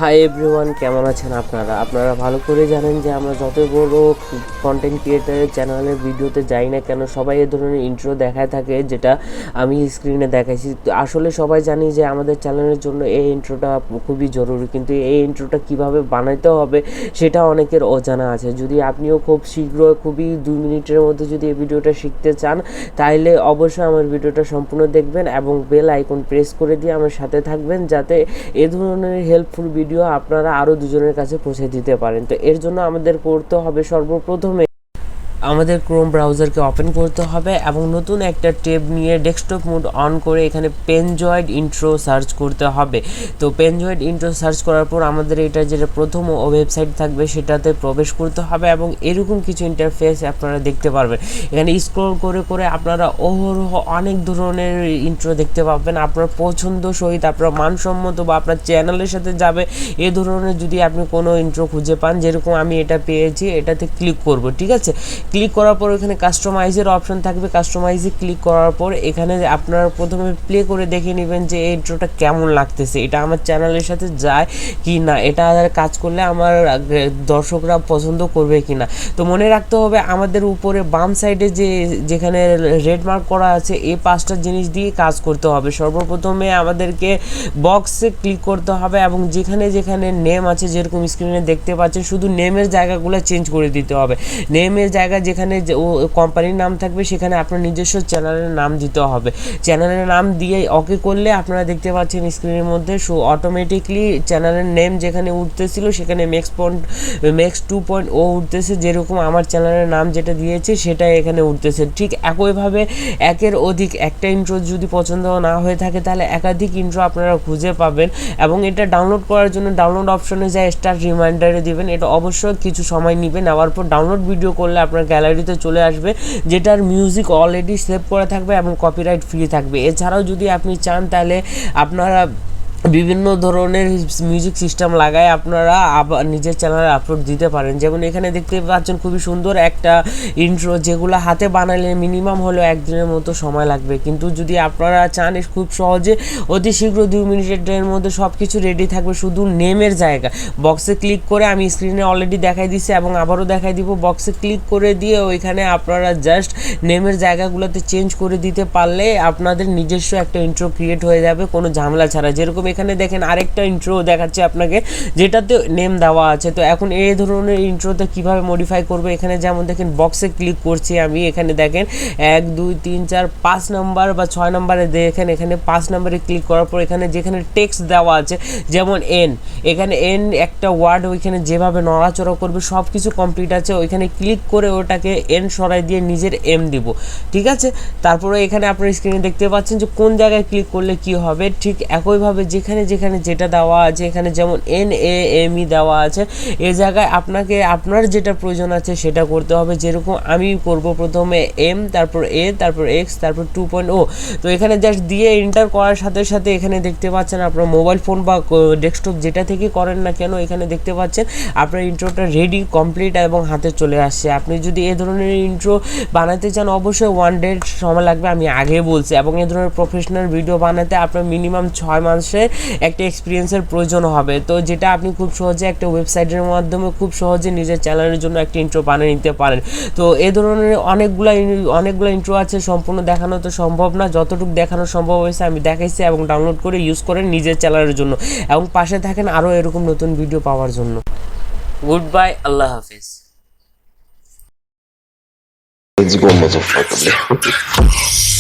Hi everyone, কেমন আছেন আপনারা ভালো করে জানেন যে আমরা যত বড় কন্টেন্ট ক্রিয়েটারের চ্যানেলের ভিডিওতে যাই না কেন সবাই এ ধরনের ইন্ট্রো দেখায় থাকে, যেটা আমি স্ক্রিনে দেখাইছি। তো আসলে সবাই জানি যে আমাদের চ্যানেলের জন্য এই ইন্ট্রোটা খুবই জরুরি, কিন্তু এই ইন্ট্রোটা কিভাবে বানাইতে হবে সেটা অনেকের অজানা আছে। যদি আপনিও খুব শীঘ্র খুবই 2 মিনিটের মধ্যে যদি এই ভিডিওটা শিখতে চান, তাহলে অবশ্যই আমার ভিডিওটা সম্পূর্ণ দেখবেন এবং বেল আইকন প্রেস করে দিয়ে আমার সাথে থাকবেন, যাতে এ ধরনের হেল্পফুল ভিডিও আপনারা আরও দুজনের কাছে পৌঁছে দিতে পারেন। তো এর জন্য আমাদের করতে হবে সর্বপ্রথমে আমাদের ক্রোম ব্রাউজারকে ওপেন করতে হবে এবং নতুন একটা ট্যাব নিয়ে ডেস্কটপ মোড অন করে এখানে পেনজয়েড ইন্ট্রো সার্চ করতে হবে। তো পেনজয়েড ইন্ট্রো সার্চ করার পর আমাদের এটা যেটা প্রথম ওয়েবসাইট থাকবে সেটাতে প্রবেশ করতে হবে এবং এরকম কিছু ইন্টারফেস আপনারা দেখতে পারবেন। এখানে স্ক্রল করে করে আপনারা অনেক ধরনের ইন্ট্রো দেখতে পাবেন আপনার পছন্দ সহিত, আপনার মানসম্মত বা আপনার চ্যানেলের সাথে যাবে এ ধরনের যদি আপনি কোনো ইন্ট্রো খুঁজে পান, যেরকম আমি এটা পেয়েছি, এটাতে ক্লিক করব। ঠিক আছে, ক্লিক করার পর এখানে কাস্টমাইজের অপশন থাকবে। কাস্টমাইজে ক্লিক করার পর এখানে আপনারা প্রথমে প্লে করে দেখে নেবেন যে এই ইন্ট্রোটা কেমন লাগতেছে, এটা আমার চ্যানেলের সাথে যায় কি না, এটা কাজ করলে আমার দর্শকরা পছন্দ করবে কি না। তো মনে রাখতে হবে আমাদের উপরে বাম সাইডে যেখানে রেড মার্ক করা আছে এই 5টা জিনিস দিয়ে কাজ করতে হবে। সর্বপ্রথমে আমাদেরকে বক্সে ক্লিক করতে হবে এবং যেখানে যেখানে নেম আছে, যেরকম স্ক্রিনে দেখতে পাচ্ছেন, শুধু নেমের জায়গাগুলো চেঞ্জ করে দিতে হবে। নেমের জায়গা যেখানে কোম্পানির নাম থাকবে সেখানে আপনার নিজস্ব চ্যানেলের নাম দিতে হবে। চ্যানেলের নাম দিয়ে ওকে করলে আপনারা দেখতে পাচ্ছেন স্ক্রিনের মধ্যে অটোমেটিকলি চ্যানেলের নেম যেখানে উঠতেছিল সেখানে ম্যাক্স 2.0 উঠতেছে, যেরকম আমার চ্যানেলের নাম যেটা দিয়েছে সেটা এখানে উঠতেছে। ঠিক একইভাবে একের অধিক একটা ইন্ট্রো যদি পছন্দ না হয়ে থাকে তাহলে একাধিক ইন্ট্রো আপনারা খুঁজে পাবেন এবং এটা ডাউনলোড করার জন্য ডাউনলোড অপশনে যায় স্টার্ট রিমাইন্ডারে দিবেন। এটা অবশ্যই কিছু সময় নেবে, নেওয়ার পর ডাউনলোড ভিডিও করলে আপনার গ্যালারিতে চলে আসবে, যেটার মিউজিক অলরেডি সেভ করা থাকবে এবং কপিরাইট ফ্রি থাকবে। এছাড়াও যদি আপনি চান তাহলে আপনারা বিভিন্ন ধরনের মিউজিক সিস্টেম লাগায় আপনারা আবার নিজের চ্যানেলে আপলোড দিতে পারেন। যেমন এখানে দেখতে পাচ্ছেন খুবই সুন্দর একটা ইন্ট্রো, যেগুলো হাতে বানালে মিনিমাম হলো 1 দিনের মতো সময় লাগবে, কিন্তু যদি আপনারা চান খুব সহজে অতি শীঘ্র 2 মিনিটের মধ্যে সব কিছু রেডি থাকবে। শুধু নেমের জায়গা বক্সে ক্লিক করে, আমি স্ক্রিনে অলরেডি দেখাই দিচ্ছি এবং আবারও দেখাই দিব, বক্সে ক্লিক করে দিয়ে ওইখানে আপনারা জাস্ট নেমের জায়গাগুলোতে চেঞ্জ করে দিতে পারলে আপনাদের নিজস্ব একটা ইন্ট্রো ক্রিয়েট হয়ে যাবে কোনো ঝামেলা ছাড়া। যেরকম এখানে দেখেন আরেকটা ইন্ট্রো দেখাচ্ছে আপনাকে, যেটাতে নেম দেওয়া আছে। তো এখন এই ধরনের ইন্ট্রোতে কিভাবে মডিফাই করবে, এখানে যেমন দেখেন বক্সে ক্লিক করছি আমি, এখানে দেখেন 1 2 3 4 5 নাম্বার বা 6 নাম্বারে দেখেন, এখানে 5 নাম্বারে ক্লিক করার পর এখানে যেখানে টেক্সট দেওয়া আছে যেমন এন, এখানে এন একটা ওয়ার্ড ওইখানে যেভাবে নড়াচড়া করবে সব কিছু কমপ্লিট আছে। ওইখানে ক্লিক করে ওটাকে এন সরাই দিয়ে নিজের এম দিব। ঠিক আছে, তারপরে এখানে আপনার স্ক্রিনে দেখতে পাচ্ছেন যে কোন জায়গায় ক্লিক করলে কি হবে। ঠিক একইভাবে যেখানে যেখানে যেটা দেওয়া আছে, এখানে যেমন NAME দেওয়া আছে, এই জায়গায় আপনাকে আপনার যেটা প্রয়োজন আছে সেটা করতে হবে। যেরকম আমি করব প্রথমে M, তারপর A, তারপর X, তারপর 2.0। তো এখানে জাস্ট দিয়ে এন্টার করার সাথে সাথে এখানে দেখতে পাচ্ছেন আপনার মোবাইল ফোন বা ডেস্কটপ যেটা থেকে করেন না কেন, এখানে দেখতে পাচ্ছেন আপনার ইন্ট্রোটা রেডি কমপ্লিট এবং হাতে চলে আসছে। আপনি যদি এই ধরনের ইন্ট্রো বানাতে চান অবশ্যই 1 ডে সময় লাগবে, আমি আগে বলছি, এবং এই ধরনের প্রফেশনাল ভিডিও বানাতে আপনার মিনিমাম 6 মাসের একটা এক্সপিরিয়েন্সের প্রয়োজন হবে। তো যেটা আপনি খুব সহজে একটা ওয়েবসাইটের মাধ্যমে খুব সহজে নিজের চ্যানেলের জন্য একটা ইন্ট্রো বানিয়ে নিতে পারেন। তো এই ধরনের অনেকগুলো ইন্ট্রো আছে, সম্পূর্ণ দেখানো তো সম্ভব না, যতটুকু দেখানো সম্ভব হয়েছে আমি দেখাইছি এবং ডাউনলোড করে ইউজ করেন নিজের চ্যানেলের জন্য, এবং পাশে থাকেন আরও এরকম নতুন ভিডিও পাওয়ার জন্য। Good bye, Allah Hafiz. Let's go, motherfucker.